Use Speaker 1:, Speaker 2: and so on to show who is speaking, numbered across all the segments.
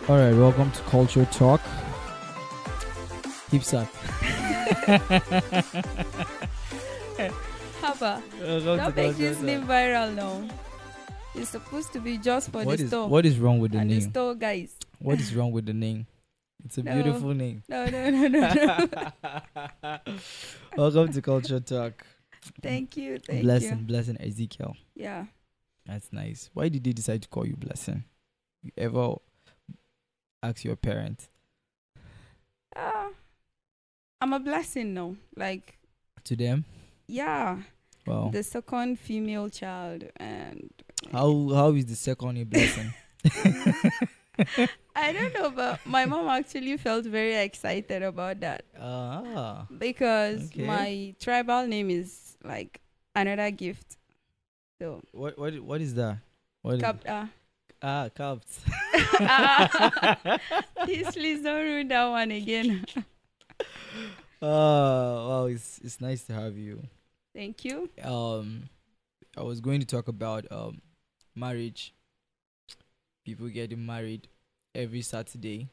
Speaker 1: All right, welcome to Culture Talk. Keeps up.
Speaker 2: Haba,
Speaker 1: Welcome to
Speaker 2: don't make
Speaker 1: Culture
Speaker 2: this
Speaker 1: Talk.
Speaker 2: name viral now. It's supposed to be just for the store
Speaker 1: What is wrong with the
Speaker 2: and the
Speaker 1: name?
Speaker 2: store guys.
Speaker 1: What is wrong with the name? It's a
Speaker 2: No.
Speaker 1: beautiful name.
Speaker 2: No.
Speaker 1: Welcome to Culture Talk.
Speaker 2: Thank you.
Speaker 1: Blessing Ezekiel.
Speaker 2: Yeah.
Speaker 1: That's nice. Why did they decide to call you Blessing? You ever ask your parents?
Speaker 2: I'm a blessing now. Like,
Speaker 1: To them?
Speaker 2: yeah,
Speaker 1: Wow.
Speaker 2: the second female child, and
Speaker 1: How is the second a blessing?
Speaker 2: I don't know, but my mom actually felt very excited about that because
Speaker 1: Okay.
Speaker 2: my tribal name is like another gift. So,
Speaker 1: What is that? What is
Speaker 2: Kapta.
Speaker 1: Caps.
Speaker 2: Please don't ruin that one again.
Speaker 1: Wow, it's nice to have you.
Speaker 2: Thank you.
Speaker 1: I was going to talk about marriage. People getting married every Saturday,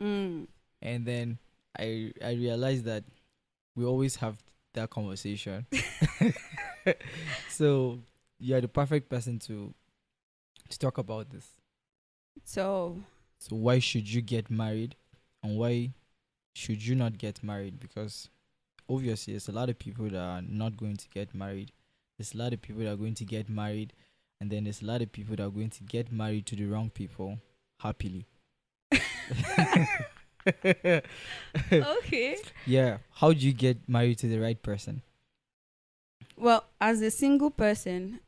Speaker 2: Mm.
Speaker 1: and then I realized that we always have that conversation. So you are the perfect person to talk about this.
Speaker 2: So,
Speaker 1: So why should you get married, and why should you not get married? Because obviously there's a lot of people that are not going to get married. There's a lot of people that are going to get married, and then there's a lot of people that are going to get married to the wrong people happily.
Speaker 2: okay.
Speaker 1: Yeah. How do you get married to the right person?
Speaker 2: Well, as a single person,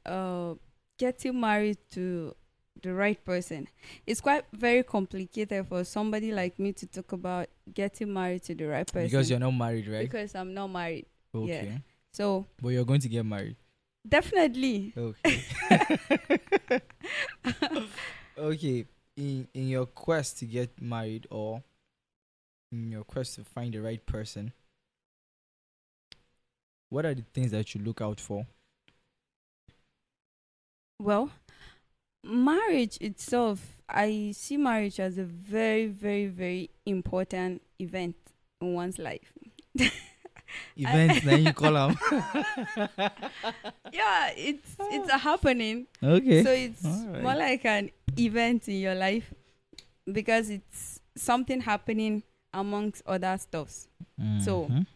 Speaker 2: getting married to the right person, it's quite very complicated for somebody like me to talk about getting married to the right person.
Speaker 1: Because you're not married, right?
Speaker 2: Because I'm not married.
Speaker 1: Okay.
Speaker 2: So,
Speaker 1: But you're going to get married.
Speaker 2: definitely.
Speaker 1: Okay. Okay. In your quest to get married, or in your quest to find the right person, what are the things that you look out for?
Speaker 2: Well, marriage itself, I see marriage as a very, very, very important event in one's life.
Speaker 1: Events, then you call them.
Speaker 2: Yeah, it's a happening.
Speaker 1: Okay.
Speaker 2: So it's
Speaker 1: Alright.
Speaker 2: more like an event in your life because it's something happening amongst other stuffs. So,
Speaker 1: Mhm.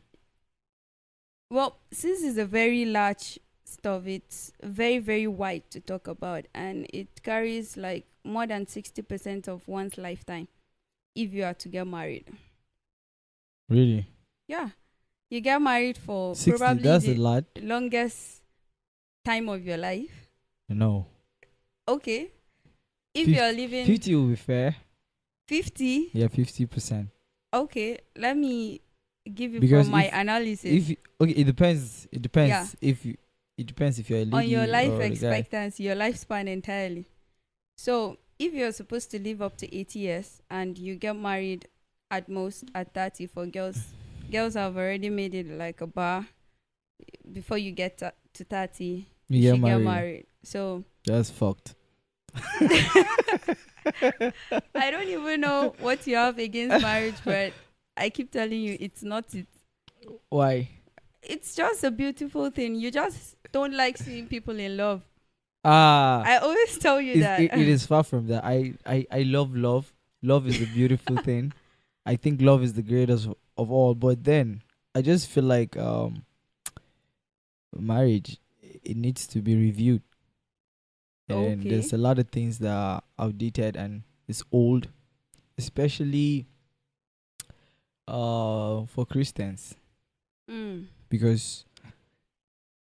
Speaker 2: well, since it's a very large stuff, it's very, very wide to talk about, and it carries like more than 60% of one's lifetime if you are to get married.
Speaker 1: Really?
Speaker 2: Yeah. You get married for
Speaker 1: 60,
Speaker 2: probably
Speaker 1: that's a
Speaker 2: the
Speaker 1: lot.
Speaker 2: longest time of your life.
Speaker 1: No.
Speaker 2: Okay. If
Speaker 1: Fif-
Speaker 2: you're living
Speaker 1: 50 will be fair.
Speaker 2: 50,
Speaker 1: Yeah, 50%.
Speaker 2: okay, let me give you
Speaker 1: Because
Speaker 2: from my
Speaker 1: if-
Speaker 2: analysis
Speaker 1: If you, okay, it depends. It depends
Speaker 2: Yeah.
Speaker 1: it depends if you're a lady
Speaker 2: on your life
Speaker 1: or a guy.
Speaker 2: expectancy, your lifespan entirely. So, if you're supposed to live up to 80 years and you get married at most at 30 for girls, girls have already made it like a bar before you get to 30.
Speaker 1: You
Speaker 2: You
Speaker 1: get
Speaker 2: should get
Speaker 1: married.
Speaker 2: married. So,
Speaker 1: That's fucked.
Speaker 2: I don't even know what you have against marriage, but I keep telling you, it's not it.
Speaker 1: Why?
Speaker 2: It's just a beautiful thing. You just don't like seeing people in love.
Speaker 1: Ah,
Speaker 2: I always tell you that.
Speaker 1: it is far from that. I love love. Love is a beautiful thing. I think love is the greatest of all. But then I just feel like marriage, it needs to be reviewed. And
Speaker 2: Okay.
Speaker 1: there's a lot of things that are outdated and it's old, especially for Christians,
Speaker 2: Mm.
Speaker 1: because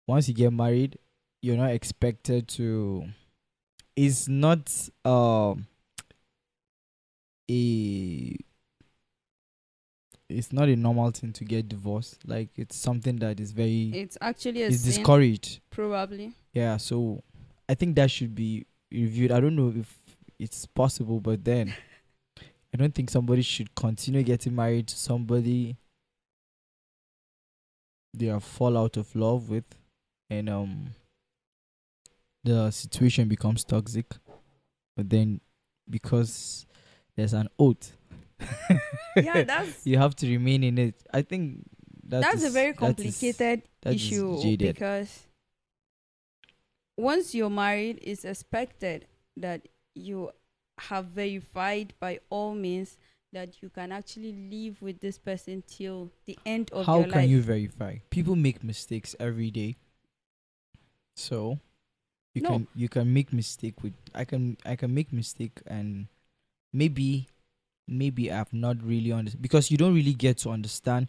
Speaker 1: once you get married, you're not expected to. It's not a. It's not a normal thing to get divorced. Like, it's something that is very.
Speaker 2: It's actually a
Speaker 1: It's
Speaker 2: sin,
Speaker 1: discouraged.
Speaker 2: probably.
Speaker 1: Yeah, so I think that should be reviewed. I don't know if it's possible, but then I don't think somebody should continue getting married to somebody they are fall out of love with, and the situation becomes toxic. But then, because there's an oath.
Speaker 2: Yeah, that's
Speaker 1: You have to remain in it. I think
Speaker 2: that's a very
Speaker 1: that is
Speaker 2: complicated
Speaker 1: that is
Speaker 2: issue
Speaker 1: jaded.
Speaker 2: because once you're married, it's expected that you have verified by all means that you can actually live with this person till the end of
Speaker 1: How
Speaker 2: your
Speaker 1: can
Speaker 2: life.
Speaker 1: you verify? People make mistakes every day. So
Speaker 2: No,
Speaker 1: you can make mistake with I can make mistake, and maybe I've not really understood, because you don't really get to understand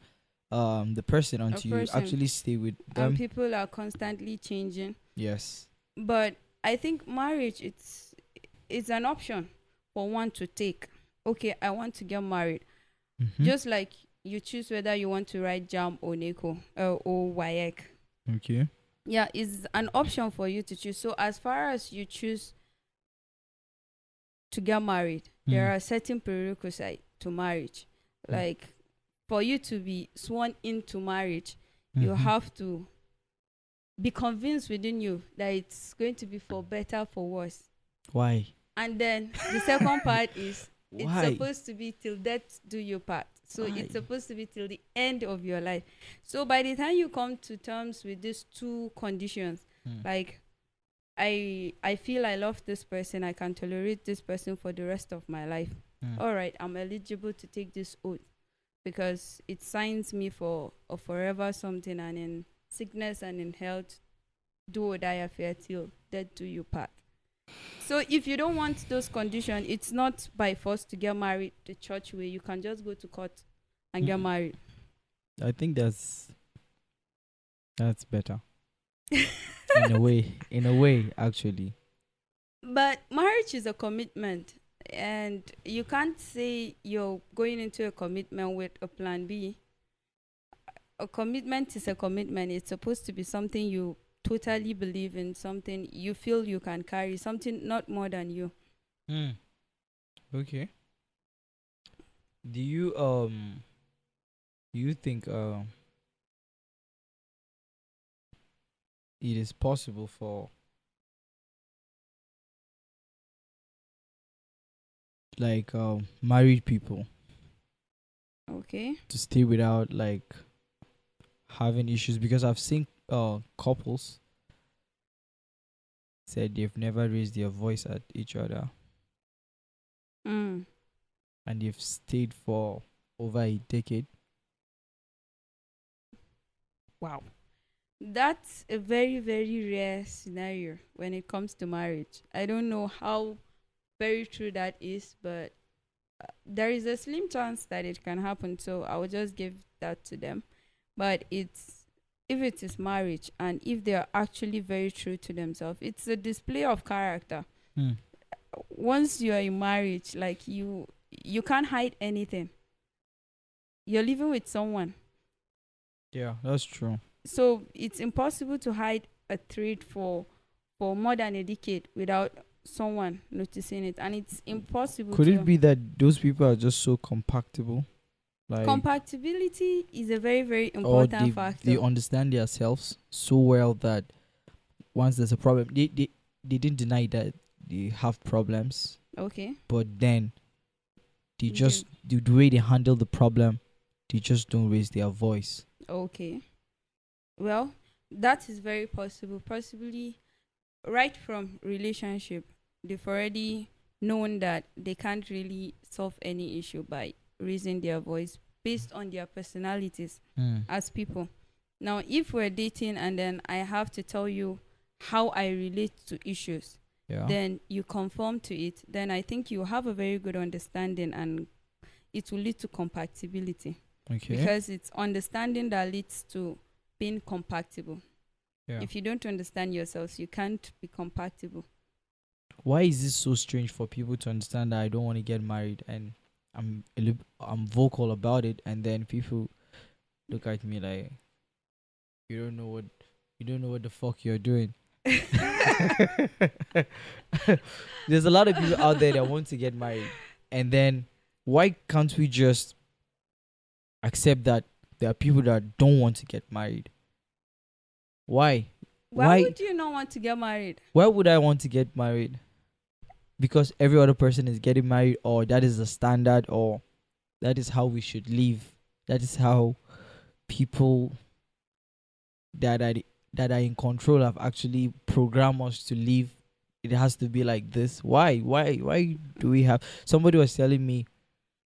Speaker 1: the person
Speaker 2: a
Speaker 1: until you
Speaker 2: person
Speaker 1: actually stay with
Speaker 2: and
Speaker 1: them.
Speaker 2: people are constantly changing.
Speaker 1: Yes.
Speaker 2: But I think marriage it's an option for one to take. Okay, I want to get married.
Speaker 1: Mm-hmm.
Speaker 2: Just like you choose whether you want to write JAM or NECO or WAEC.
Speaker 1: Okay.
Speaker 2: Yeah, it's an option for you to choose. So as far as you choose to get married, there are certain prerequisites to marriage.
Speaker 1: Mm.
Speaker 2: Like for you to be sworn into marriage, you
Speaker 1: Mhm.
Speaker 2: have to be convinced within you that it's going to be for better, for worse.
Speaker 1: Why?
Speaker 2: And then the second part is it's
Speaker 1: Why?
Speaker 2: supposed to be till death do you part. So
Speaker 1: Why?
Speaker 2: it's supposed to be till the end of your life. So by the time you come to terms with these two conditions,
Speaker 1: Mm.
Speaker 2: like I feel I love this person, I can tolerate this person for the rest of my life.
Speaker 1: Mm.
Speaker 2: All right, I'm eligible to take this oath because it signs me for a forever something, and in sickness and in health, do or die affair till death do you part. So if you don't want those conditions, it's not by force to get married the church way. You can just go to court and get
Speaker 1: Mm.
Speaker 2: married.
Speaker 1: I think that's better. In a way, actually.
Speaker 2: But marriage is a commitment, and you can't say you're going into a commitment with a plan B. A commitment is a commitment. It's supposed to be something you totally believe in, something you feel you can carry, something not more than you.
Speaker 1: Mm. Okay. Do you think it is possible for like married people
Speaker 2: Okay.
Speaker 1: to stay without like having issues? Because I've seen couples said they've never raised their voice at each other,
Speaker 2: Mm.
Speaker 1: and they've stayed for over a decade.
Speaker 2: Wow. That's a very, very rare scenario when it comes to marriage. I don't know how very true that is, but there is a slim chance that it can happen. So I will just give that to them. But it's if it is marriage and if they are actually very true to themselves, it's a display of character.
Speaker 1: Mm.
Speaker 2: Once you are in marriage, like you can't hide anything. You're living with someone.
Speaker 1: Yeah, that's true.
Speaker 2: So it's impossible to hide a trait for more than a decade without someone noticing it, and it's impossible
Speaker 1: Could
Speaker 2: to
Speaker 1: it be that those people are just so compactable, like,
Speaker 2: compatibility is a very, very
Speaker 1: or
Speaker 2: important factor.
Speaker 1: they understand themselves so well that once there's a problem, they didn't deny that they have problems,
Speaker 2: Okay.
Speaker 1: but then they
Speaker 2: Okay.
Speaker 1: just the way they handle the problem, they just don't raise their voice.
Speaker 2: Okay. Well, that is very possible. Possibly right from relationship, they've already known that they can't really solve any issue by raising their voice based on their personalities
Speaker 1: Mm.
Speaker 2: as people. Now, if we're dating and then I have to tell you how I relate to issues,
Speaker 1: Yeah.
Speaker 2: then you conform to it, then I think you have a very good understanding and it will lead to compatibility.
Speaker 1: Okay.
Speaker 2: Because it's understanding that leads to being compatible.
Speaker 1: Yeah.
Speaker 2: If you don't understand yourselves, you can't be compatible.
Speaker 1: Why is this so strange for people to understand that I don't want to get married, and I'm vocal about it, and then people look at me like you don't know what the fuck you're doing. There's a lot of people out there that want to get married, and then why can't we just accept that there are people that don't want to get married? Why?
Speaker 2: Why would you not want to get married?
Speaker 1: Why would I want to get married? because every other person is getting married, or that is the standard, or that is how we should live. That is how people that are that are in control have actually programmed us to live. It has to be like this. Why do we have? Somebody was telling me,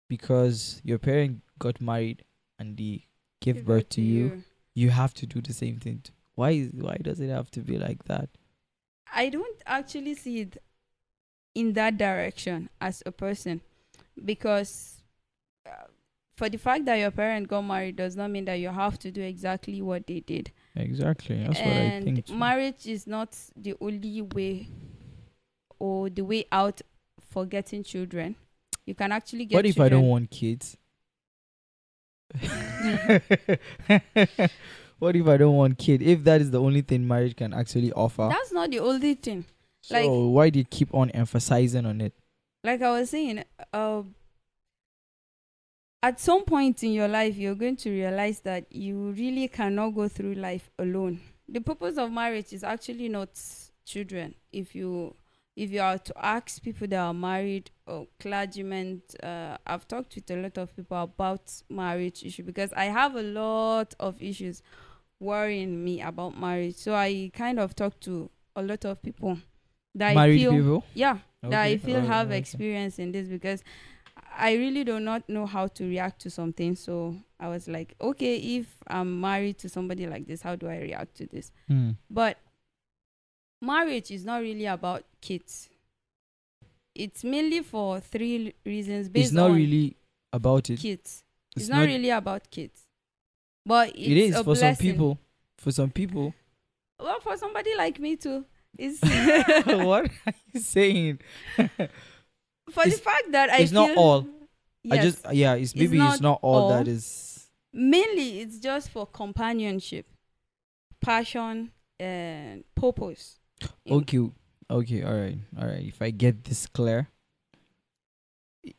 Speaker 1: because your parent got married and they gave
Speaker 2: Give
Speaker 1: birth
Speaker 2: it
Speaker 1: to you, you have to do the same thing. Why does it have to be like that?
Speaker 2: I don't actually see it in that direction as a person, because for the fact that your parent got married does not mean that you have to do exactly what they did.
Speaker 1: Exactly. That's what I
Speaker 2: And
Speaker 1: think too.
Speaker 2: marriage is not the only way or the way out for getting children. You can actually get
Speaker 1: What if I don't
Speaker 2: children.
Speaker 1: want kids? What if I don't want kid? If that is the only thing marriage can actually offer,
Speaker 2: That's not the only thing.
Speaker 1: so
Speaker 2: Like
Speaker 1: why do you keep on emphasizing on it?
Speaker 2: like I was saying, at some point in your life, you're going to realize that you really cannot go through life alone. The purpose of marriage is actually not children. If you are to ask people that are married or clergymen, I've talked with a lot of people about marriage issue, because I have a lot of issues worrying me about marriage. So I kind of talk to a lot of people that I
Speaker 1: Married
Speaker 2: feel,
Speaker 1: people?
Speaker 2: yeah, that I
Speaker 1: Okay.
Speaker 2: feel
Speaker 1: Oh,
Speaker 2: have
Speaker 1: okay.
Speaker 2: experience in this, because I really do not know how to react to something. So I was like, okay, if I'm married to somebody like this, how do I react to this?
Speaker 1: Hmm.
Speaker 2: But marriage is not really about kids. It's mainly for three reasons
Speaker 1: It's
Speaker 2: based
Speaker 1: not
Speaker 2: on
Speaker 1: really about it.
Speaker 2: kids. It's
Speaker 1: It's
Speaker 2: not
Speaker 1: not.
Speaker 2: really about kids, but
Speaker 1: It
Speaker 2: it's
Speaker 1: is
Speaker 2: a
Speaker 1: for some
Speaker 2: blessing.
Speaker 1: people. For some people.
Speaker 2: Well, for somebody like me too, it's
Speaker 1: What are you saying?
Speaker 2: for the
Speaker 1: It's
Speaker 2: fact that I
Speaker 1: it's not
Speaker 2: feel.
Speaker 1: all. I
Speaker 2: Yes,
Speaker 1: just yeah. It's
Speaker 2: it's
Speaker 1: maybe it's
Speaker 2: not
Speaker 1: not all
Speaker 2: all.
Speaker 1: that is.
Speaker 2: Mainly, it's just for companionship, passion, and purpose. In-
Speaker 1: Okay. Okay. All right. All right. If I get this clear, i-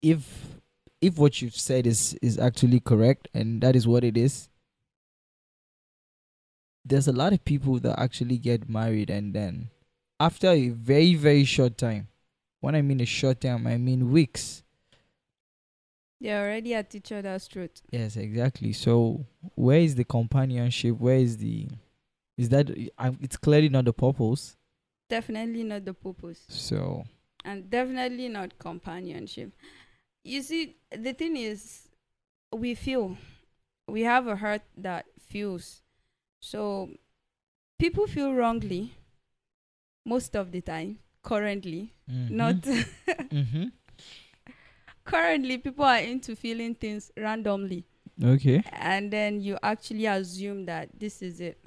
Speaker 1: if if what you've said is actually correct and that is what it is, there's a lot of people that actually get married and then after a very very short time. When I mean a short time, I mean weeks.
Speaker 2: They're already at each other's throat.
Speaker 1: Yes, exactly. So where is the companionship? Where is the is that? It's clearly not the purpose.
Speaker 2: Definitely not the purpose,
Speaker 1: So
Speaker 2: and definitely not companionship. You see, the thing is, we feel, we have a heart that feels. So people feel wrongly most of the time. Currently, not
Speaker 1: mm-hmm.
Speaker 2: currently, people are into feeling things randomly,
Speaker 1: Okay.
Speaker 2: and then you actually assume that this is it,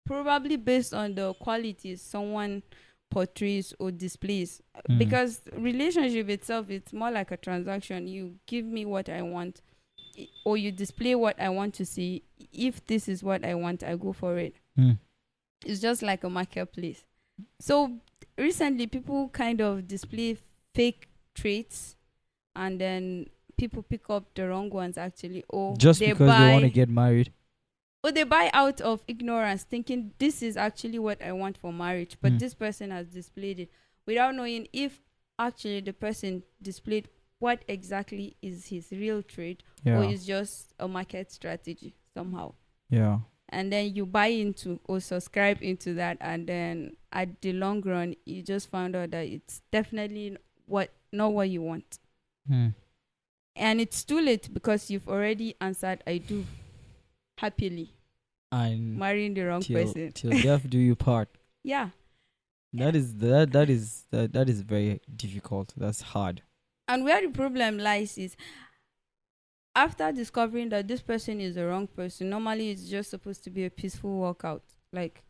Speaker 2: probably based on the qualities someone portrays or displays.
Speaker 1: Mm.
Speaker 2: Because relationship itself, it's more like a transaction. You give me what I want, or you display what I want to see. If this is what I want, I go for it.
Speaker 1: Mm.
Speaker 2: It's just like a marketplace. So recently people kind of display fake traits, and then people pick up the wrong ones actually, or
Speaker 1: Just
Speaker 2: they
Speaker 1: because they want to
Speaker 2: buy,
Speaker 1: get married.
Speaker 2: or they buy out of ignorance, thinking this is actually what I want for marriage, but
Speaker 1: Mm.
Speaker 2: this person has displayed it without knowing if actually the person displayed what exactly is his real trait, or
Speaker 1: Yeah.
Speaker 2: is just a market strategy somehow.
Speaker 1: Yeah.
Speaker 2: And then you buy into or subscribe into that, and then at the long run you just found out that it's definitely not what you want.
Speaker 1: Mm.
Speaker 2: And it's too late, because you've already answered I do happily,
Speaker 1: And
Speaker 2: marrying the wrong person.
Speaker 1: till death do you part.
Speaker 2: Yeah.
Speaker 1: That is very difficult. That's hard.
Speaker 2: And where the problem lies is, after discovering that this person is the wrong person, normally it's just supposed to be a peaceful walkout. Like,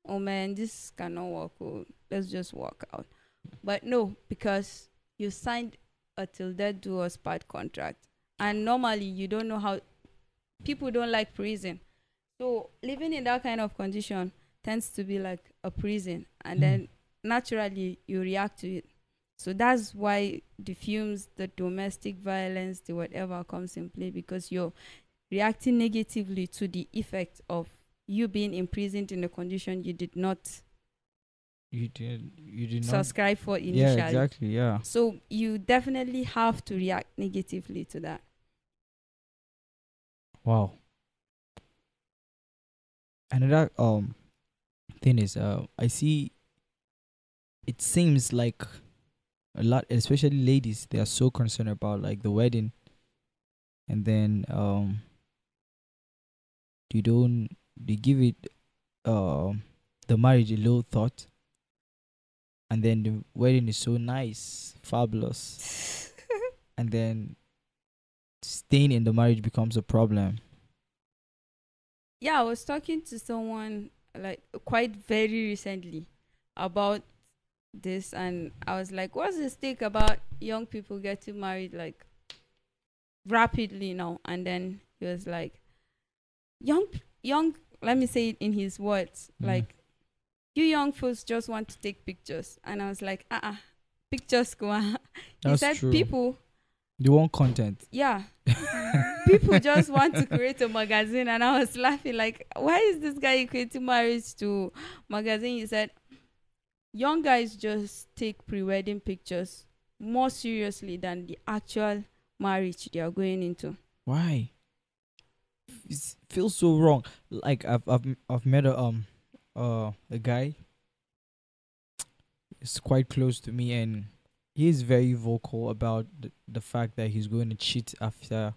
Speaker 2: oh man, this cannot work. Oh, let's just walk out. But no, because you signed a till death do us part contract. And normally you don't know how, people don't like prison. So living in that kind of condition tends to be like a prison. And
Speaker 1: Mm.
Speaker 2: then naturally you react to it. So that's why the fumes, the domestic violence, the whatever comes in play, because you're reacting negatively to the effect of you being imprisoned in a condition you did not
Speaker 1: you did not.
Speaker 2: subscribe for
Speaker 1: Yeah,
Speaker 2: initially.
Speaker 1: exactly. Yeah.
Speaker 2: So you definitely have to react negatively to that.
Speaker 1: Wow. Another thing is I see it seems like a lot, especially ladies, they are so concerned about like the wedding, and then they don't they give it the marriage a little thought, and then the wedding is so nice, fabulous, and then staying in the marriage becomes a problem.
Speaker 2: Yeah, I was talking to someone like quite very recently about this, and I was like, what's the stake about young people getting married like rapidly now? And then he was like, young, let me say it in his words,
Speaker 1: Mm.
Speaker 2: like, you young folks just want to take pictures. And I was like, pictures go on. He
Speaker 1: That's
Speaker 2: said,
Speaker 1: true.
Speaker 2: people,
Speaker 1: They want content.
Speaker 2: yeah, people just want to create a magazine. And I was laughing, like, why is this guy equating marriage to magazine? He said, young guys just take pre-wedding pictures more seriously than the actual marriage they are going into.
Speaker 1: Why? It feels so wrong. Like I've met a guy. It's quite close to me, and he is very vocal about the fact that he's going to cheat after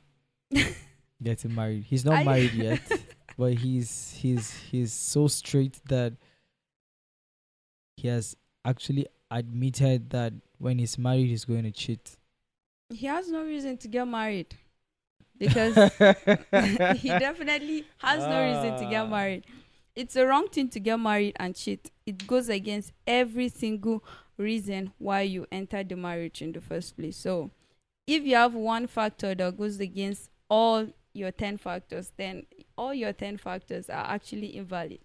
Speaker 1: getting married. He's not
Speaker 2: I-
Speaker 1: married yet, but he's so straight that he has actually admitted that when he's married, he's going to cheat.
Speaker 2: He has no reason to get married because he definitely has no reason to get
Speaker 1: Ah.
Speaker 2: married. It's a wrong thing to get married and cheat. It goes against every single reason why you entered the marriage in the first place. So if you have one factor that goes against all your 10 factors, then all your 10 factors are actually invalid.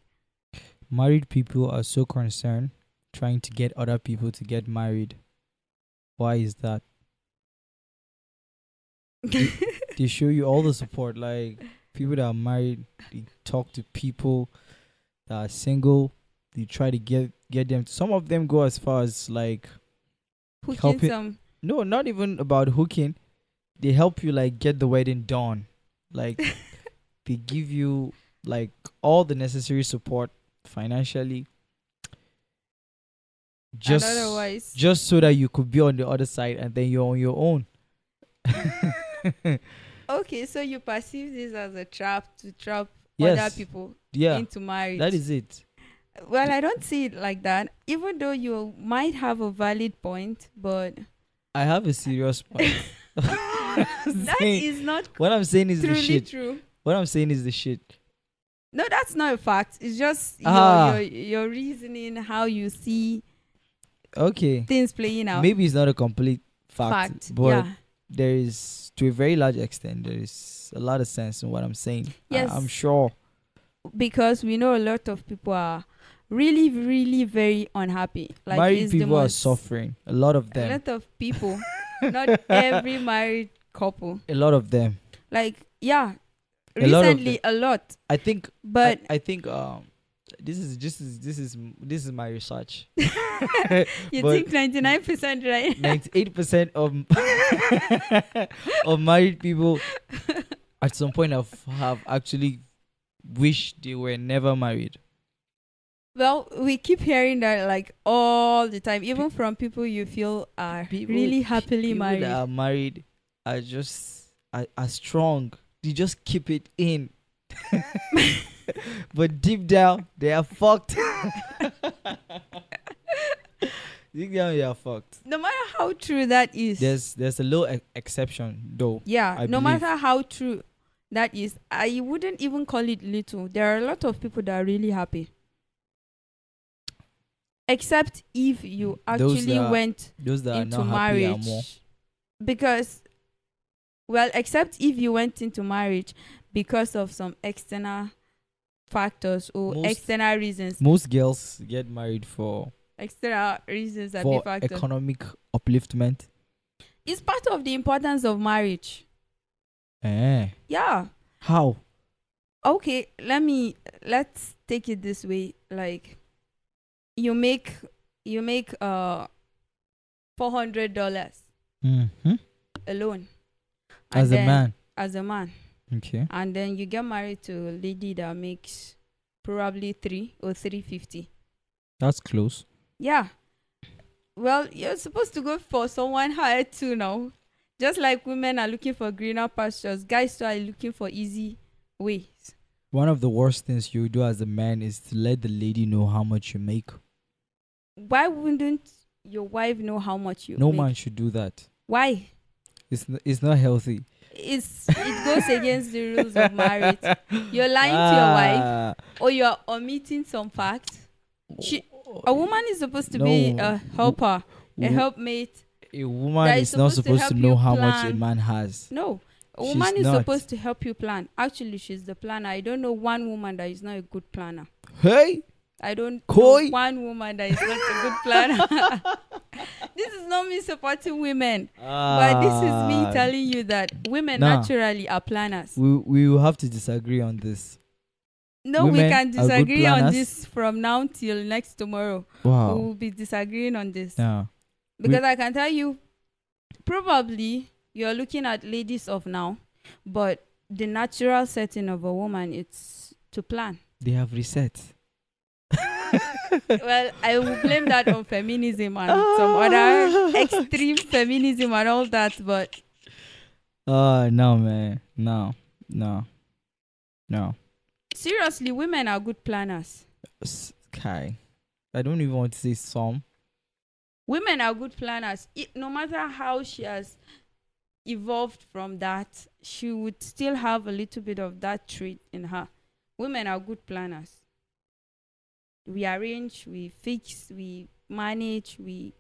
Speaker 1: Married people are so concerned trying to get other people to get married. Why is that? They show you all the support. Like people that are married, they talk to people that are single. They try to get them. Some of them go as far as like
Speaker 2: Hooking
Speaker 1: helping.
Speaker 2: some.
Speaker 1: No, not even about hooking. They help you like get the wedding done. Like they give you like all the necessary support financially.
Speaker 2: And
Speaker 1: Just
Speaker 2: otherwise,
Speaker 1: just so that you could be on the other side and then you're on your own.
Speaker 2: okay, so you perceive this as a trap to trap other
Speaker 1: Yes.
Speaker 2: people
Speaker 1: Yeah.
Speaker 2: into marriage.
Speaker 1: That is it.
Speaker 2: Well, I don't see it like that. Even though you might have a valid point, but
Speaker 1: I have a serious point.
Speaker 2: that is not
Speaker 1: What I'm saying is the
Speaker 2: truly
Speaker 1: shit.
Speaker 2: true.
Speaker 1: What I'm saying is the shit.
Speaker 2: No, that's not a fact. It's just
Speaker 1: Ah.
Speaker 2: your reasoning, how you see
Speaker 1: Okay.
Speaker 2: things playing out.
Speaker 1: Maybe it's not a complete fact, but
Speaker 2: yeah.
Speaker 1: there is, to a very large extent, there is a lot of sense in what I'm saying.
Speaker 2: Yes.
Speaker 1: I'm sure.
Speaker 2: Because we know a lot of people are really, really very unhappy. Like
Speaker 1: Married
Speaker 2: it's the
Speaker 1: people are
Speaker 2: most-
Speaker 1: suffering. A lot of
Speaker 2: A
Speaker 1: them.
Speaker 2: lot of people, not every married couple.
Speaker 1: A lot of them.
Speaker 2: Like, yeah,
Speaker 1: A lot of
Speaker 2: recently a lot.
Speaker 1: I think.
Speaker 2: But
Speaker 1: I think. This is my research.
Speaker 2: you
Speaker 1: but-
Speaker 2: think 99%, right?
Speaker 1: 98% of married people at some point have actually wished they were never married.
Speaker 2: Well, we keep hearing that like all the time, even from people you feel are really happily
Speaker 1: People
Speaker 2: married.
Speaker 1: that are married are just are strong. They just keep it in. But deep down they are fucked. Deep down they are fucked.
Speaker 2: No matter how true that is,
Speaker 1: There's a little exception though.
Speaker 2: yeah,
Speaker 1: I
Speaker 2: no
Speaker 1: believe.
Speaker 2: matter how true that is, I wouldn't even call it little. There are a lot of people that are really happy. Except if you
Speaker 1: Those
Speaker 2: actually
Speaker 1: that-
Speaker 2: went
Speaker 1: Those that are
Speaker 2: into
Speaker 1: not happy are more.
Speaker 2: marriage. Because, well, except if you went into marriage because of some external factors or
Speaker 1: Most-
Speaker 2: external reasons.
Speaker 1: Most girls get married for
Speaker 2: External reasons that be
Speaker 1: for
Speaker 2: factors.
Speaker 1: economic upliftment.
Speaker 2: It's part of the importance of marriage. Yeah.
Speaker 1: How?
Speaker 2: Okay, let's take it this way. Like, you make you make $400
Speaker 1: Mm-hmm.
Speaker 2: alone.
Speaker 1: As a
Speaker 2: then,
Speaker 1: man.
Speaker 2: As a man.
Speaker 1: Okay.
Speaker 2: And then you get married to a lady that makes probably 350.
Speaker 1: That's close.
Speaker 2: Yeah. Well, you're supposed to go for someone higher too now. Just like women are looking for greener pastures, guys too are looking for easy ways.
Speaker 1: One of the worst things you do as a man is to let the lady know how much you make.
Speaker 2: Why wouldn't your wife know how much you
Speaker 1: No
Speaker 2: make?
Speaker 1: man should do that.
Speaker 2: Why?
Speaker 1: It's not healthy.
Speaker 2: It goes against the rules of marriage. You're lying to your wife, or you're omitting some facts. A woman is supposed to be a helper, a helpmate.
Speaker 1: A woman
Speaker 2: that
Speaker 1: is not supposed to
Speaker 2: help
Speaker 1: know
Speaker 2: you
Speaker 1: how much a
Speaker 2: plan.
Speaker 1: man has.
Speaker 2: No, a
Speaker 1: She's
Speaker 2: woman is
Speaker 1: not.
Speaker 2: supposed to help you plan. Actually, she's the planner. I don't know one woman that is not a good planner.
Speaker 1: Hey,
Speaker 2: I don't
Speaker 1: Koi.
Speaker 2: know one woman that is not a good planner. This is not me supporting women, but this is me telling you that women naturally are planners.
Speaker 1: We will have to disagree on this.
Speaker 2: No,
Speaker 1: Women
Speaker 2: we can
Speaker 1: are good
Speaker 2: disagree on
Speaker 1: planners.
Speaker 2: this from now till next tomorrow.
Speaker 1: Wow.
Speaker 2: We will be disagreeing on this.
Speaker 1: Yeah.
Speaker 2: Because I can tell you, probably you're looking at ladies of now, but the natural setting of a woman, it's to plan.
Speaker 1: They have reset.
Speaker 2: Well, I will blame that on feminism and some other extreme feminism and all that, but
Speaker 1: No, man. No.
Speaker 2: seriously, women are good planners.
Speaker 1: Kai. I don't even want to say some.
Speaker 2: Women are good planners. No matter how she has evolved from that, she would still have a little bit of that trait in her. Women are good planners. We arrange, we fix, we manage, we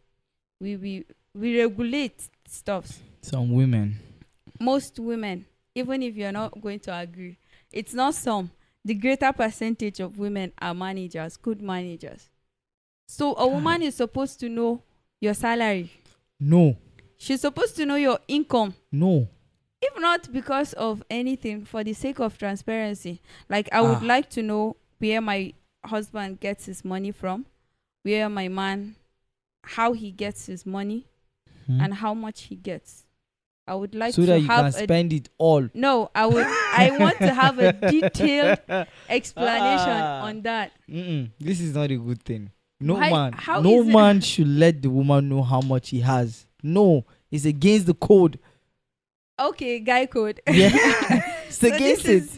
Speaker 2: regulate stuff.
Speaker 1: Some women.
Speaker 2: Most women, even if you're not going to agree, it's not some. The greater percentage of women are managers, good managers. So a woman is supposed to know your salary.
Speaker 1: No.
Speaker 2: She's supposed to know your income.
Speaker 1: No.
Speaker 2: If not because of anything, for the sake of transparency. Like, I would like to know where my husband gets his money from, where my man, how he gets his money, and how much he gets. I would like
Speaker 1: so
Speaker 2: to
Speaker 1: that you
Speaker 2: have
Speaker 1: can spend it all.
Speaker 2: No, I want to have a detailed explanation on that.
Speaker 1: This is not a good thing. No
Speaker 2: Why-
Speaker 1: man.
Speaker 2: how
Speaker 1: No
Speaker 2: is it-
Speaker 1: man should let the woman know how much he has. No. It's against the code.
Speaker 2: Okay, guy code.
Speaker 1: Yeah. It's against it.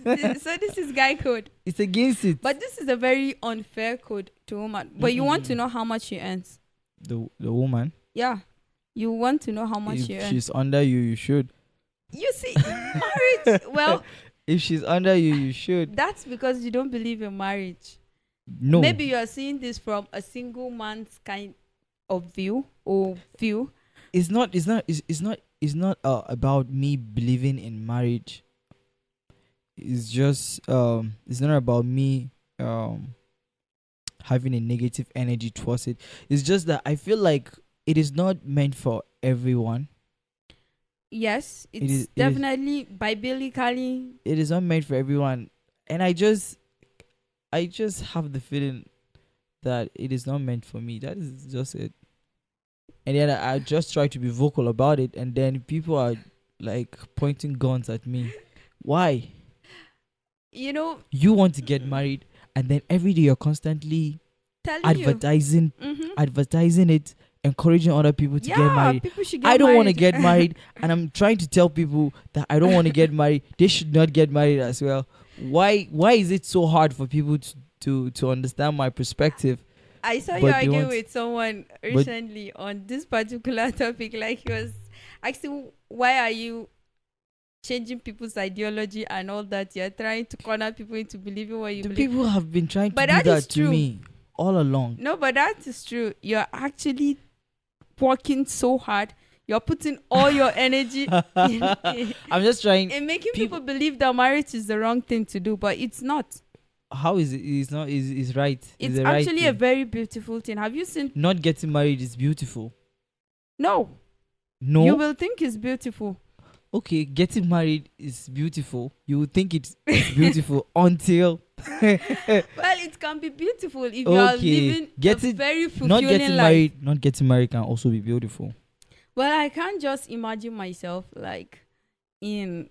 Speaker 2: So this is guy code.
Speaker 1: It's against it.
Speaker 2: But this is a very unfair code to woman. But you want to know how much she earns.
Speaker 1: The woman,
Speaker 2: Yeah. You want to know how much she
Speaker 1: if
Speaker 2: earns.
Speaker 1: she's under you, you should.
Speaker 2: You see, marriage, well,
Speaker 1: If she's under you, you should.
Speaker 2: that's because you don't believe in marriage.
Speaker 1: No.
Speaker 2: Maybe you are seeing this from a single man's kind of view.
Speaker 1: It's not about me believing in marriage. It's just it's not about me having a negative energy towards it. It's just that I feel like it is not meant for everyone.
Speaker 2: Yes,
Speaker 1: It
Speaker 2: it's
Speaker 1: is
Speaker 2: definitely biblically.
Speaker 1: It is not meant for everyone. And I just have the feeling that it is not meant for me. That is just it. And then I just try to be vocal about it, and then people are like pointing guns at me. Why?
Speaker 2: You know,
Speaker 1: You want to get married, and then every day you're constantly
Speaker 2: telling
Speaker 1: advertising it, encouraging other people to get married.
Speaker 2: People should get
Speaker 1: I don't want to
Speaker 2: married.
Speaker 1: get married, and I'm trying to tell people that I don't want to get married. They should not get married as well. Why is it so hard for people to understand my perspective?
Speaker 2: I saw
Speaker 1: But
Speaker 2: you
Speaker 1: they
Speaker 2: argue
Speaker 1: want-
Speaker 2: with someone recently on this particular topic. Like, he was asking, why are you changing people's ideology and all that? You're trying to corner people into believing what you
Speaker 1: The
Speaker 2: believe.
Speaker 1: people have been trying to
Speaker 2: But
Speaker 1: do
Speaker 2: that is
Speaker 1: that to
Speaker 2: true.
Speaker 1: me all along.
Speaker 2: No, but that is true. You're actually working so hard. You're putting all your energy in
Speaker 1: I'm just trying.
Speaker 2: making people believe that marriage is the wrong thing to do, but it's not.
Speaker 1: How is it? It's not. Is right.
Speaker 2: It's
Speaker 1: the right
Speaker 2: actually a
Speaker 1: thing.
Speaker 2: very beautiful thing. Have you seen?
Speaker 1: Not getting married is beautiful.
Speaker 2: No.
Speaker 1: No.
Speaker 2: You will think it's beautiful.
Speaker 1: Okay, getting married is beautiful. You will think it's beautiful until
Speaker 2: Well, it can be beautiful if you are living a very
Speaker 1: not
Speaker 2: fulfilling
Speaker 1: getting
Speaker 2: life.
Speaker 1: married. Not getting married can also be beautiful.
Speaker 2: Well, I can't just imagine myself like in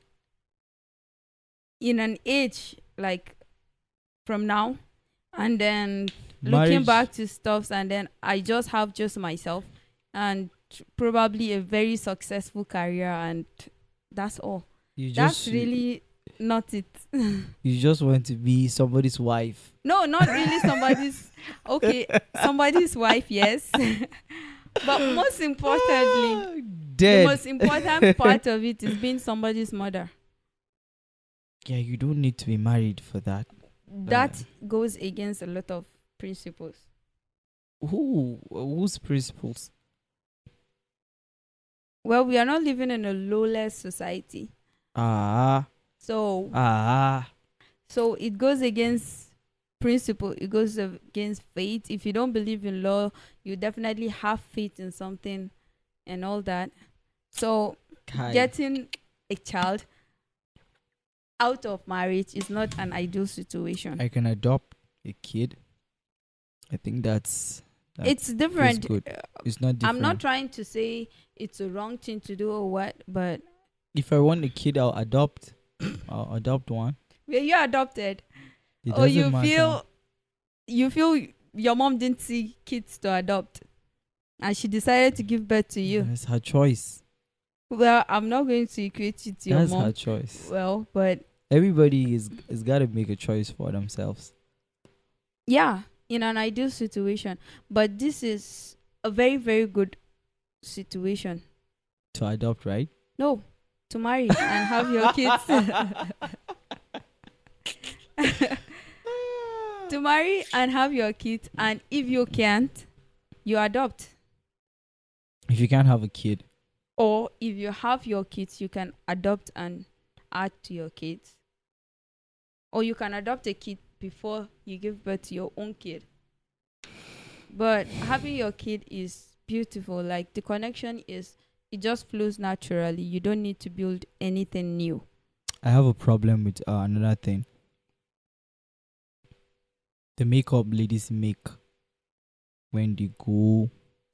Speaker 2: an age like from now, and then looking
Speaker 1: Marriage,
Speaker 2: back to stuffs, and then I just have just myself and probably a very successful career, and that's all.
Speaker 1: you
Speaker 2: That's
Speaker 1: just
Speaker 2: really not it.
Speaker 1: you just want to be somebody's wife.
Speaker 2: No, not really somebody's. Okay, somebody's wife, yes. But most importantly, the
Speaker 1: Dead.
Speaker 2: most important part of it is being somebody's mother.
Speaker 1: Yeah, you don't need to be married for that.
Speaker 2: That goes against a lot of principles.
Speaker 1: Whose principles?
Speaker 2: Well, we are not living in a lawless society.
Speaker 1: Ah,
Speaker 2: So
Speaker 1: ah.
Speaker 2: so it goes against principle. It goes against faith. If you don't believe in law, you definitely have faith in something and all that. So
Speaker 1: Kai.
Speaker 2: getting a child out of marriage is not an ideal situation.
Speaker 1: I can adopt a kid. I think that's
Speaker 2: It's different.
Speaker 1: good. It's not different.
Speaker 2: I'm not trying to say it's a wrong thing to do or what, but
Speaker 1: If I want a kid, I'll adopt. I'll adopt one.
Speaker 2: when you're adopted,
Speaker 1: It
Speaker 2: or
Speaker 1: doesn't matter.
Speaker 2: you feel your mom didn't see kids to adopt, and she decided to give birth to you.
Speaker 1: That's her choice.
Speaker 2: Well, I'm not going to equate it to your
Speaker 1: That's
Speaker 2: mom.
Speaker 1: her choice.
Speaker 2: Well, but
Speaker 1: Everybody is got to make a choice for themselves.
Speaker 2: yeah, in an ideal situation. But this is a very, very good situation.
Speaker 1: To adopt, right?
Speaker 2: No, to marry and have your kids. To marry and have your kids, and if you can't, you adopt.
Speaker 1: If you can't have a kid,
Speaker 2: Or if you have your kids, you can adopt and add to your kids. Or you can adopt a kid before you give birth to your own kid. But having your kid is beautiful. Like the connection is, it just flows naturally. You don't need to build anything new.
Speaker 1: I have a problem with another thing. The makeup ladies make when they go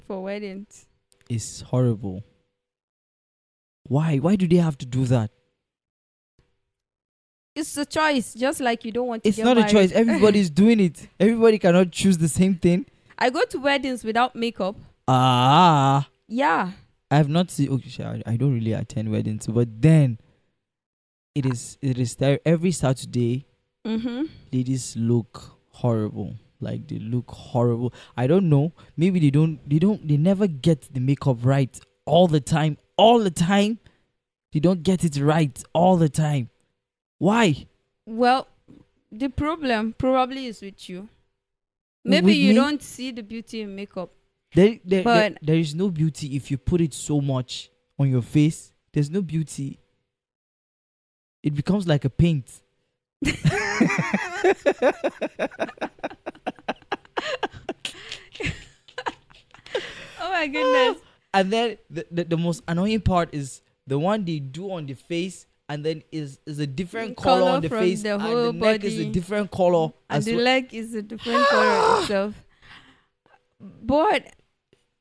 Speaker 2: For weddings.
Speaker 1: is horrible. Why? Why do they have to do that?
Speaker 2: It's a choice, just like you don't want to
Speaker 1: It's
Speaker 2: get
Speaker 1: not
Speaker 2: married.
Speaker 1: a choice. Everybody's doing it. Everybody cannot choose the same thing.
Speaker 2: I go to weddings without makeup.
Speaker 1: Ah,
Speaker 2: Yeah.
Speaker 1: I have not seen. Okay, I don't really attend weddings, but then it is there every Saturday.
Speaker 2: Mm-hmm.
Speaker 1: Ladies look horrible. Like they look horrible. I don't know. Maybe they never get the makeup right all the time. All the time. They don't get it right all the time. Why?
Speaker 2: Well, the problem probably is with you.
Speaker 1: With
Speaker 2: Maybe you
Speaker 1: me?
Speaker 2: don't see the beauty in makeup.
Speaker 1: There is no beauty if you put it so much on your face. There's no beauty. It becomes like a paint.
Speaker 2: Oh my goodness.
Speaker 1: And then the most annoying part is the one they do on the face, and then is a different color on the
Speaker 2: from
Speaker 1: face,
Speaker 2: the
Speaker 1: and
Speaker 2: whole
Speaker 1: the neck is a
Speaker 2: body.
Speaker 1: different color.
Speaker 2: And
Speaker 1: as
Speaker 2: the
Speaker 1: well.
Speaker 2: leg is a different color itself. But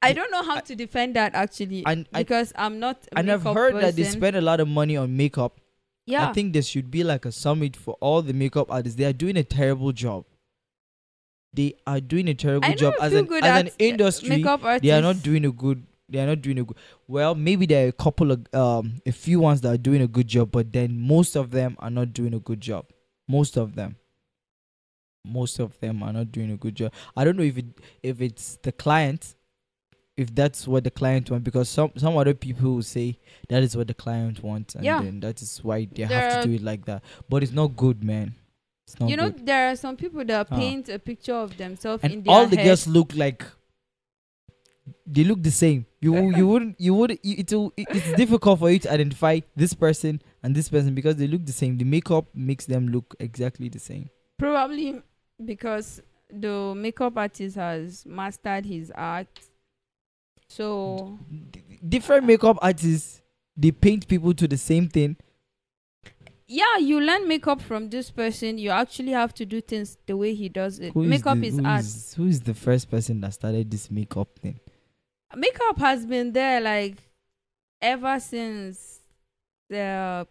Speaker 2: I don't know how to defend that actually,
Speaker 1: And
Speaker 2: because I'm not a
Speaker 1: And I've
Speaker 2: makeup
Speaker 1: heard that they
Speaker 2: person.
Speaker 1: spend a lot of money on makeup.
Speaker 2: Yeah.
Speaker 1: I think there should be like a summit for all the makeup artists. They are doing a terrible job. They are doing a terrible
Speaker 2: I
Speaker 1: job
Speaker 2: never
Speaker 1: as
Speaker 2: feel
Speaker 1: an
Speaker 2: good
Speaker 1: as an
Speaker 2: at
Speaker 1: industry.
Speaker 2: makeup artists.
Speaker 1: They are not doing a good. They are not doing a good. Well, maybe there are a couple of a few ones that are doing a good job, but then most of them are not doing a good job. Most of them are not doing a good job. I don't know if it's the client, if that's what the client wants, because some other people will say that is what the client wants, and
Speaker 2: Yeah.
Speaker 1: then that is why they
Speaker 2: There
Speaker 1: have to
Speaker 2: are-
Speaker 1: do it like that. But it's not good, man. It's not
Speaker 2: You know,
Speaker 1: good.
Speaker 2: there are some people that
Speaker 1: Huh.
Speaker 2: paint a picture of themselves in
Speaker 1: And
Speaker 2: their
Speaker 1: all the
Speaker 2: head.
Speaker 1: girls look like they look the same. It's difficult for you to identify this person and this person because they look the same. The makeup makes them look exactly the same.
Speaker 2: Probably because the makeup artist has mastered his art. So
Speaker 1: Different makeup artists, they paint people to the same thing.
Speaker 2: yeah, you learn makeup from this person. You actually have to do things the way he does it.
Speaker 1: Who
Speaker 2: Makeup
Speaker 1: the,
Speaker 2: is
Speaker 1: who
Speaker 2: art.
Speaker 1: who is the first person that started this makeup thing?
Speaker 2: Makeup has been there like ever since the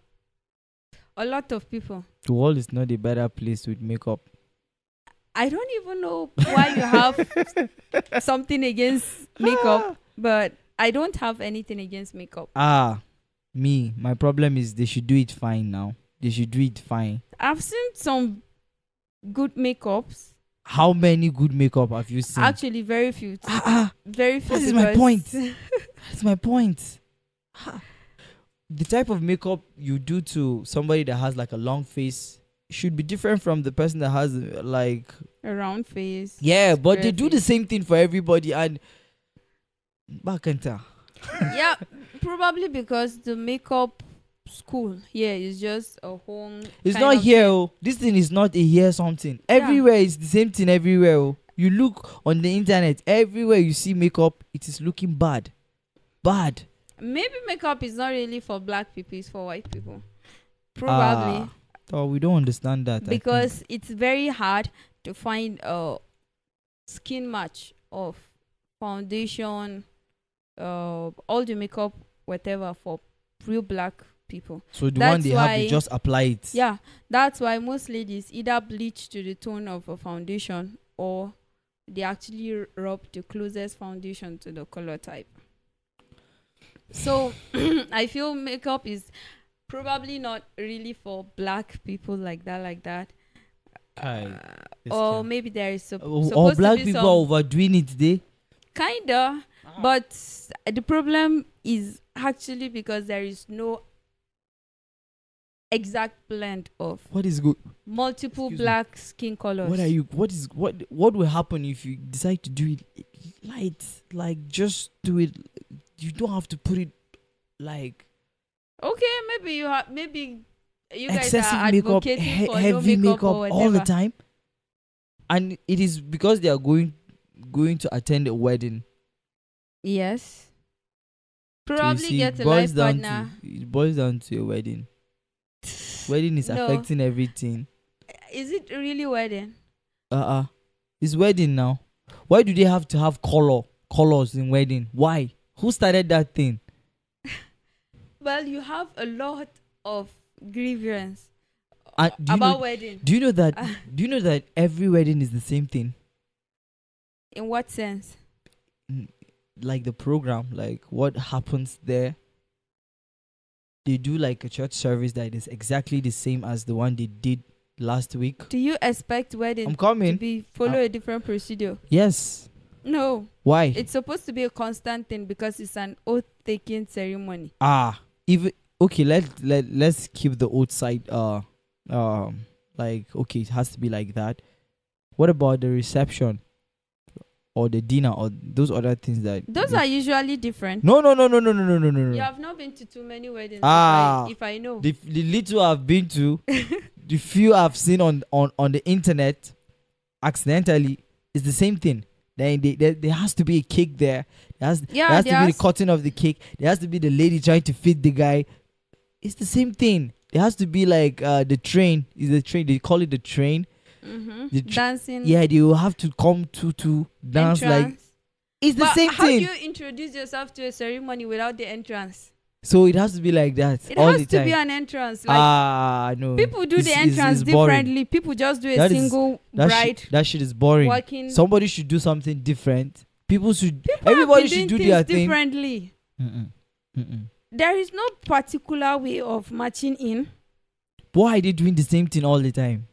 Speaker 2: a lot of people.
Speaker 1: The world is not a better place with makeup.
Speaker 2: I don't even know why you have something against makeup, but I don't have anything against makeup.
Speaker 1: My problem is they should do it fine now. They should do it fine.
Speaker 2: I've seen some good makeups.
Speaker 1: How many good makeup have you seen?
Speaker 2: Actually, very few. Very few.
Speaker 1: That is my
Speaker 2: because-
Speaker 1: point. That's my point. The type of makeup you do to somebody that has like a long face should be different from the person that has like
Speaker 2: A round face.
Speaker 1: but
Speaker 2: square
Speaker 1: they do the
Speaker 2: face.
Speaker 1: same thing for everybody and Bakanta.
Speaker 2: Yeah, probably because the makeup school here is just a home.
Speaker 1: It's
Speaker 2: kind
Speaker 1: not
Speaker 2: of
Speaker 1: here.
Speaker 2: thing.
Speaker 1: Oh. This thing is not a here something. Everywhere is the same thing everywhere. Oh. You look on the internet, everywhere you see makeup, it is looking bad. Bad.
Speaker 2: Maybe makeup is not really for black people, it's for white people. Probably.
Speaker 1: Oh, we don't understand that. I think.
Speaker 2: Because it's very hard to find a skin match of foundation, all the makeup, whatever, for real black people.
Speaker 1: So the
Speaker 2: that's
Speaker 1: one they have, they
Speaker 2: why-
Speaker 1: just apply it.
Speaker 2: Yeah, that's why most ladies either bleach to the tone of a foundation or they actually rub the closest foundation to the color type. So I feel makeup is probably not really for black people like that. Or maybe there is supposed
Speaker 1: All
Speaker 2: to
Speaker 1: black
Speaker 2: be
Speaker 1: people
Speaker 2: some
Speaker 1: are overdoing it today.
Speaker 2: kinda, but the problem is actually because there is no exact blend of
Speaker 1: What is good?
Speaker 2: multiple
Speaker 1: Excuse me.
Speaker 2: black skin colors.
Speaker 1: What will happen if you decide to do it light? Like just do it. You don't have to put it like
Speaker 2: Okay, maybe you guys
Speaker 1: excessive
Speaker 2: are
Speaker 1: makeup,
Speaker 2: advocating for no
Speaker 1: heavy
Speaker 2: makeup,
Speaker 1: makeup
Speaker 2: or
Speaker 1: all the
Speaker 2: whatever.
Speaker 1: time. And it is because they are going to attend a wedding.
Speaker 2: Yes.
Speaker 1: So you
Speaker 2: Probably
Speaker 1: see,
Speaker 2: get
Speaker 1: it
Speaker 2: a
Speaker 1: boils
Speaker 2: life
Speaker 1: down
Speaker 2: partner.
Speaker 1: it boils down to a wedding. Wedding is
Speaker 2: No.
Speaker 1: affecting everything.
Speaker 2: Is it really wedding?
Speaker 1: It's wedding now. Why do they have to have colors in wedding? Why? Who started that thing?
Speaker 2: Well, you have a lot of grievance
Speaker 1: Do you
Speaker 2: about
Speaker 1: know,
Speaker 2: wedding.
Speaker 1: do you know that?
Speaker 2: Ah.
Speaker 1: Do you know that every wedding is the same thing?
Speaker 2: In what sense?
Speaker 1: Like the program, like what happens there. They do like a church service that is exactly the same as the one they did last week.
Speaker 2: Do you expect
Speaker 1: I'm
Speaker 2: wedding to
Speaker 1: coming.
Speaker 2: be follow a different procedure?
Speaker 1: Yes.
Speaker 2: No.
Speaker 1: Why?
Speaker 2: It's supposed to be a constant thing because it's an oath-taking ceremony.
Speaker 1: Even okay. Let's keep the old side. Like okay, it has to be like that. What about the reception, or the dinner, or those other things that?
Speaker 2: Those are usually different.
Speaker 1: No.
Speaker 2: You have not been to too many weddings. If I know.
Speaker 1: The little I've been to, the few I've seen on the internet, accidentally, it's the same thing. Then there has to be a cake there. There has to be the cutting of the cake. There has to be the lady trying to feed the guy. It's the same thing. There has to be like the train. Is the train? They call it the train. The
Speaker 2: Dancing.
Speaker 1: Yeah, they will have to come to dance like.
Speaker 2: Entrance.
Speaker 1: It's the
Speaker 2: But
Speaker 1: same
Speaker 2: how do
Speaker 1: thing.
Speaker 2: you introduce yourself to a ceremony without the entrance?
Speaker 1: So it has to be like that
Speaker 2: It
Speaker 1: all
Speaker 2: has
Speaker 1: the
Speaker 2: to
Speaker 1: time.
Speaker 2: be an entrance. Like
Speaker 1: No.
Speaker 2: people do the
Speaker 1: It's
Speaker 2: entrance
Speaker 1: boring.
Speaker 2: differently. People just do a
Speaker 1: That is-
Speaker 2: single
Speaker 1: That
Speaker 2: bride
Speaker 1: that shit is boring.
Speaker 2: walking.
Speaker 1: Somebody should do something different. People should.
Speaker 2: People
Speaker 1: everybody
Speaker 2: have been
Speaker 1: should
Speaker 2: doing
Speaker 1: do their
Speaker 2: things
Speaker 1: thing.
Speaker 2: differently. There is no particular way of matching in.
Speaker 1: Why are they doing the same thing all the time?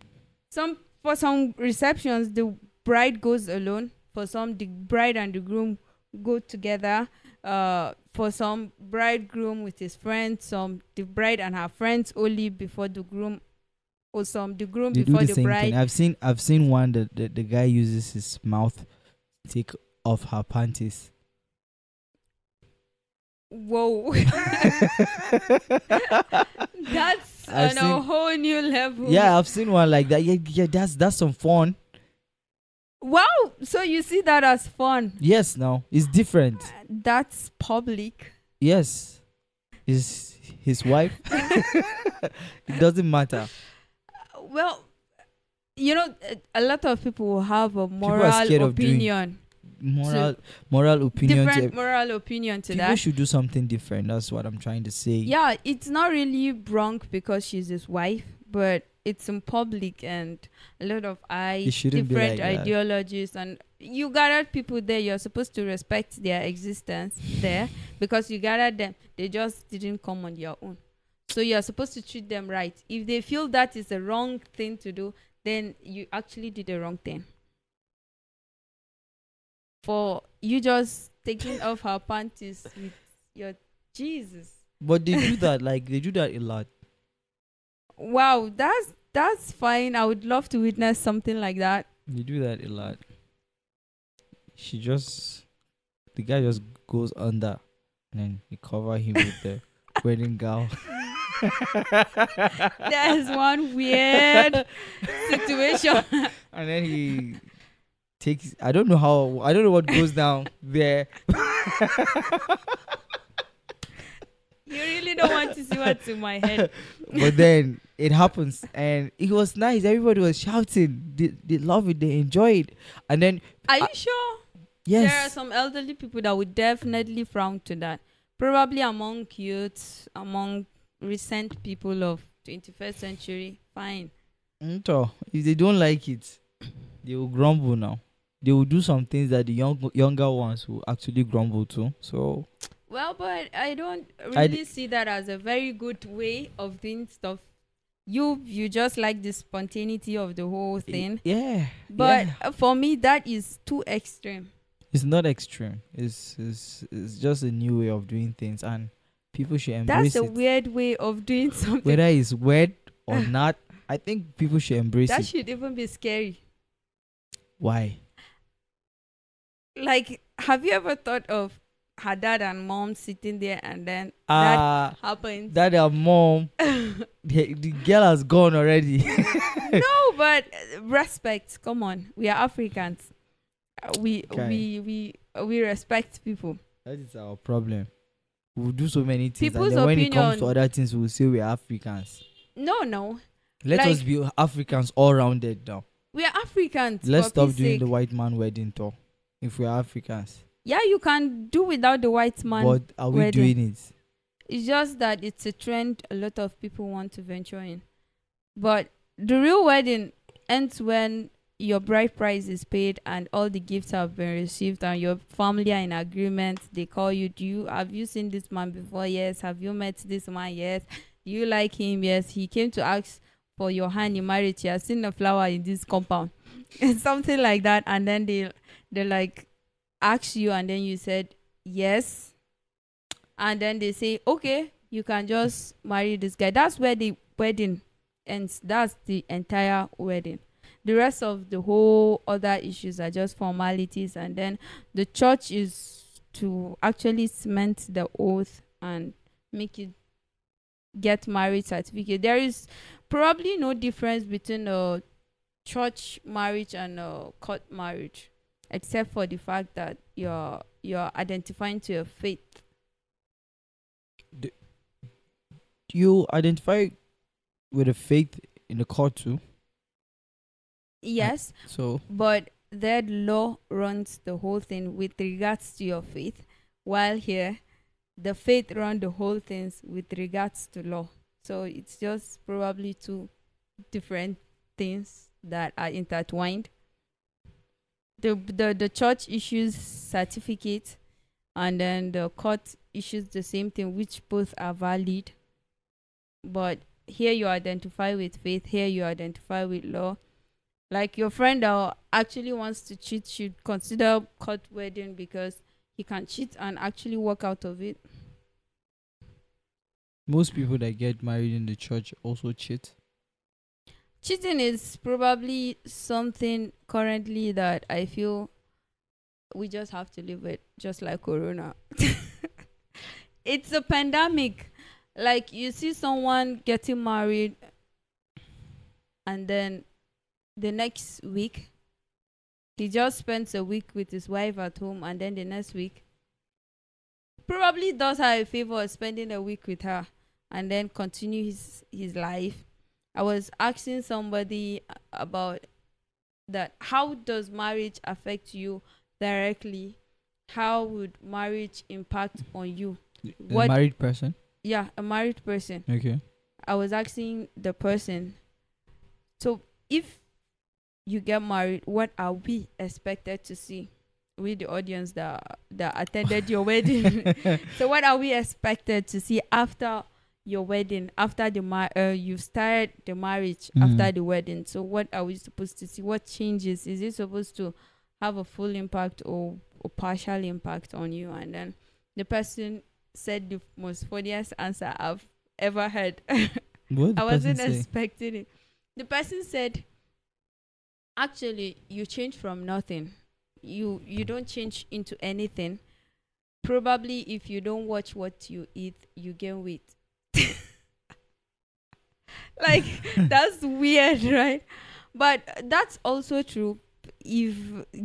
Speaker 2: For some receptions, the bride goes alone. For some, the bride and the groom go together. For some, bridegroom with his friends. Some, the bride and her friends only before the groom. Or some, the groom
Speaker 1: They do
Speaker 2: before
Speaker 1: the
Speaker 2: the
Speaker 1: same
Speaker 2: bride.
Speaker 1: thing. I've seen one that the guy uses his mouth to take off her panties.
Speaker 2: Whoa. That's
Speaker 1: I've
Speaker 2: on a
Speaker 1: seen-
Speaker 2: whole new level.
Speaker 1: Yeah, I've seen one like that. Yeah, that's some fun.
Speaker 2: Wow. So you see that as fun.
Speaker 1: Yes, now it's different.
Speaker 2: That's public.
Speaker 1: Yes, it's his wife. It doesn't matter.
Speaker 2: Well, you know, a lot of people will have a
Speaker 1: are
Speaker 2: moral
Speaker 1: scared of doing
Speaker 2: opinion,
Speaker 1: Moral opinion.
Speaker 2: different moral opinion to
Speaker 1: People
Speaker 2: that.
Speaker 1: should do something different. That's what I'm trying to say.
Speaker 2: Yeah, it's not really wrong because she's his wife, but it's in public and a lot of eyes,
Speaker 1: shouldn't be
Speaker 2: different
Speaker 1: like that.
Speaker 2: ideologies, and you gathered people there. You're supposed to respect their existence there because you gathered them. They just didn't come on their own. So you're supposed to treat them right. If they feel that is a wrong thing to do, then you actually did the wrong thing. For you just taking off her panties with your Jesus.
Speaker 1: But they do that. Like they do that a lot.
Speaker 2: Wow, that's fine. I would love to witness something like that.
Speaker 1: They do that a lot. The guy just goes under, and then they cover him with the wedding gown.
Speaker 2: There's one weird situation.
Speaker 1: And then he takes. I don't know what goes down there.
Speaker 2: You really don't want to see what's in my head.
Speaker 1: But then it happens, and it was nice. Everybody was shouting. They love it. They enjoy it. And then
Speaker 2: Are you sure?
Speaker 1: yes,
Speaker 2: There are some elderly people that would definitely frown to that. Probably among youths, among recent people of 21st century. Fine.
Speaker 1: So if they don't like it, they will grumble now. They will do some things that the younger ones will actually grumble to. So
Speaker 2: Well, but I don't
Speaker 1: I
Speaker 2: really see that as a very good way of doing stuff. You just like the spontaneity of the whole thing.
Speaker 1: yeah,
Speaker 2: But
Speaker 1: yeah.
Speaker 2: for me, that is too extreme.
Speaker 1: It's not extreme. It's just a new way of doing things, and people should embrace
Speaker 2: That's a
Speaker 1: it.
Speaker 2: weird way of doing something.
Speaker 1: Whether it's weird or not, I think people should embrace
Speaker 2: That
Speaker 1: it.
Speaker 2: should even be scary.
Speaker 1: Why?
Speaker 2: Like, have you ever thought of her dad and mom sitting there and then that happens?
Speaker 1: That mom, the girl has gone already.
Speaker 2: No, but respect. Come on, we are Africans. We respect people.
Speaker 1: That is our problem. We'll do so many things,
Speaker 2: People's
Speaker 1: and then when it comes to
Speaker 2: opinion-
Speaker 1: other things, we'll say we're Africans.
Speaker 2: No,
Speaker 1: Let
Speaker 2: Like-
Speaker 1: us be Africans all rounded now.
Speaker 2: we are Africans.
Speaker 1: Let's
Speaker 2: for
Speaker 1: stop
Speaker 2: peace
Speaker 1: doing
Speaker 2: sake.
Speaker 1: the white man wedding tour. If we're Africans,
Speaker 2: Yeah, you can do without the white man.
Speaker 1: but are we
Speaker 2: wedding.
Speaker 1: doing it?
Speaker 2: It's just that it's a trend a lot of people want to venture in. But the real wedding ends when your bride price is paid and all the gifts have been received and your family are in agreement. They call you, have you seen this man before? Yes. Have you met this man? Yes. Do you like him? Yes. He came to ask for your hand in marriage. He has seen a flower in this compound. Something like that. And then they like ask you and then you said yes. And then they say, okay, you can just marry this guy. That's where the wedding ends. That's the entire wedding. The rest of the whole other issues are just formalities. And then the church is to actually cement the oath and make it get married certificate. There is probably no difference between a church marriage and a court marriage, except for the fact that you're identifying to your faith.
Speaker 1: You identify with a faith in the court too.
Speaker 2: Yes,
Speaker 1: So
Speaker 2: but that law runs the whole thing with regards to your faith, while here the faith run the whole things with regards to law. So it's just probably two different things that are intertwined. The church issues certificate and then the court issues the same thing, which both are valid. But here you identify with faith, here you identify with law. Like your friend that actually wants to cheat should consider court wedding because he can cheat and actually walk out of it.
Speaker 1: most people that get married in the church also cheat.
Speaker 2: Cheating is probably something currently that I feel we just have to live with, just like Corona. It's a pandemic. Like you see someone getting married and then the next week he just spends a week with his wife at home and then the next week probably does her a favor of spending a week with her and then continue his life. I was asking somebody about that. How does marriage affect you directly? How would marriage impact on you?
Speaker 1: A
Speaker 2: What?
Speaker 1: married person.
Speaker 2: Yeah, a married person.
Speaker 1: Okay.
Speaker 2: I was asking the person, so if you get married, what are we expected to see? We, the audience that attended your wedding. So what are we expected to see after your wedding, after you've started the marriage, after the wedding? So what are we supposed to see? What changes? Is it supposed to have a full impact or partial impact on you? And then the person said the most funniest answer I've ever heard.
Speaker 1: What
Speaker 2: I wasn't
Speaker 1: say?
Speaker 2: expecting it. The person said, actually, you change from nothing. You don't change into anything. Probably if you don't watch what you eat, you gain weight. Like, that's weird, right? But that's also true. If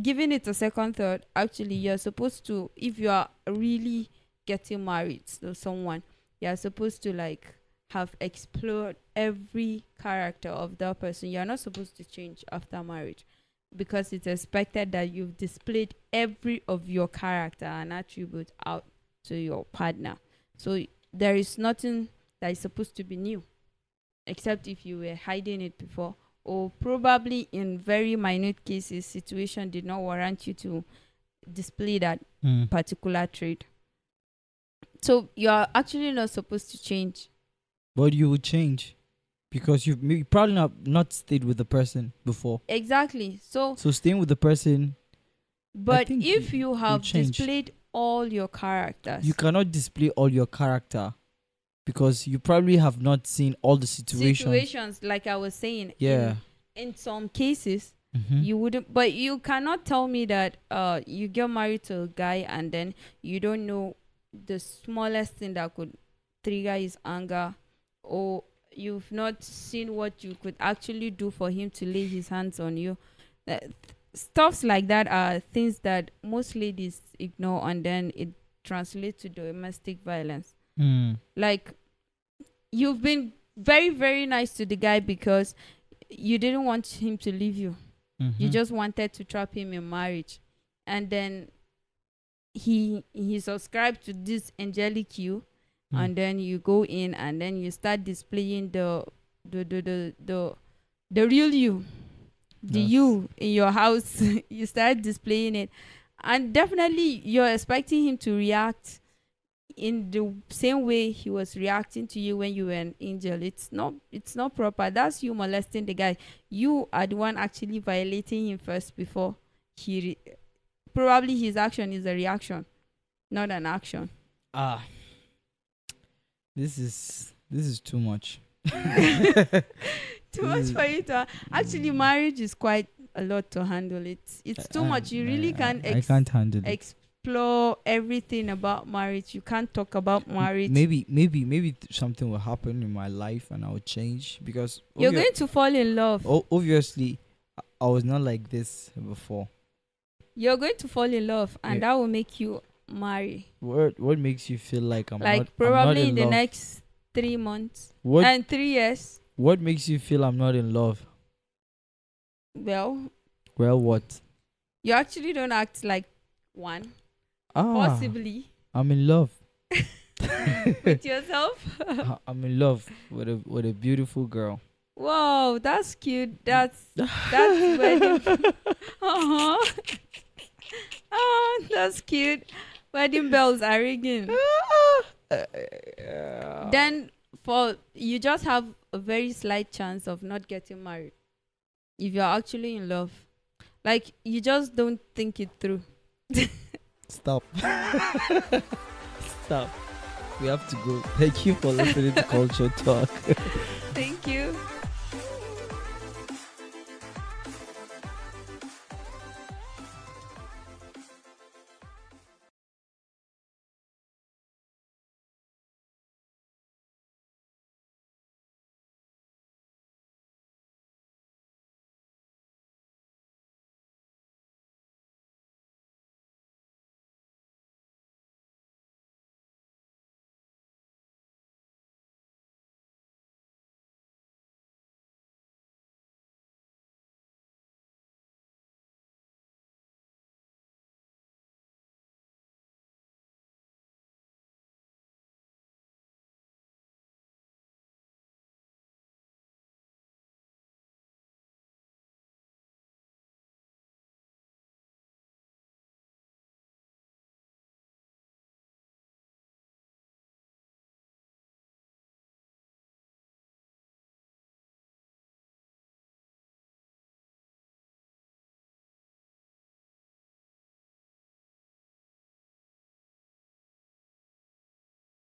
Speaker 2: giving it a second thought, actually, you're supposed to, if you are really getting married to someone, you're supposed to like have explored every character of that person. You're not supposed to change after marriage, because it's expected that you've displayed every of your character and attribute out to your partner. So there is nothing that is supposed to be new, except if you were hiding it before, or probably in very minute cases, situation did not warrant you to display that particular trait. So you are actually not supposed to change.
Speaker 1: But you would change because you've probably not stayed with the person before.
Speaker 2: Exactly. So
Speaker 1: staying with the person.
Speaker 2: But if you have displayed all your characters,
Speaker 1: you cannot display all your character because you probably have not seen all the situations.
Speaker 2: Like I was saying.
Speaker 1: Yeah.
Speaker 2: In some cases, you wouldn't. But you cannot tell me that you get married to a guy and then you don't know the smallest thing that could trigger his anger, or you've not seen what you could actually do for him to lay his hands on you. Stuffs like that are things that most ladies ignore, and then it translates to domestic violence. Like, you've been very, very nice to the guy because you didn't want him to leave you. You just wanted to trap him in marriage. And then he subscribed to this angelic you, and then you go in and then you start displaying the real you, you in your house. You start displaying it, and definitely you're expecting him to react in the same way he was reacting to you when you were an angel. It's not proper. That's you molesting the guy. You are the one actually violating him first before he probably his action is a reaction, not an action.
Speaker 1: This is too much.
Speaker 2: Too much for you to actually. Marriage is quite a lot to handle. It's too much. You really can't.
Speaker 1: I can't handle it.
Speaker 2: Explore everything about marriage. You can't talk about marriage.
Speaker 1: Maybe something will happen in my life and I will change, because
Speaker 2: you're going to fall in love.
Speaker 1: Obviously, I was not like this before.
Speaker 2: You're going to fall in love, and that will make you marry.
Speaker 1: What makes you feel like I'm
Speaker 2: like
Speaker 1: not,
Speaker 2: probably
Speaker 1: I'm not in
Speaker 2: the
Speaker 1: love?
Speaker 2: Next 3 months and 3 years.
Speaker 1: What makes you feel I'm not in love?
Speaker 2: Well,
Speaker 1: what?
Speaker 2: You actually don't act like one. Possibly.
Speaker 1: I'm in love.
Speaker 2: With yourself?
Speaker 1: I'm in love with a beautiful girl.
Speaker 2: Wow, that's cute. That's wedding. Oh, that's cute. Wedding bells are ringing. Then you just have a very slight chance of not getting married if you're actually in love. Like, you just don't think it through.
Speaker 1: Stop. Stop. We have to go. Thank you for listening to Culture Talk.
Speaker 2: Thank you.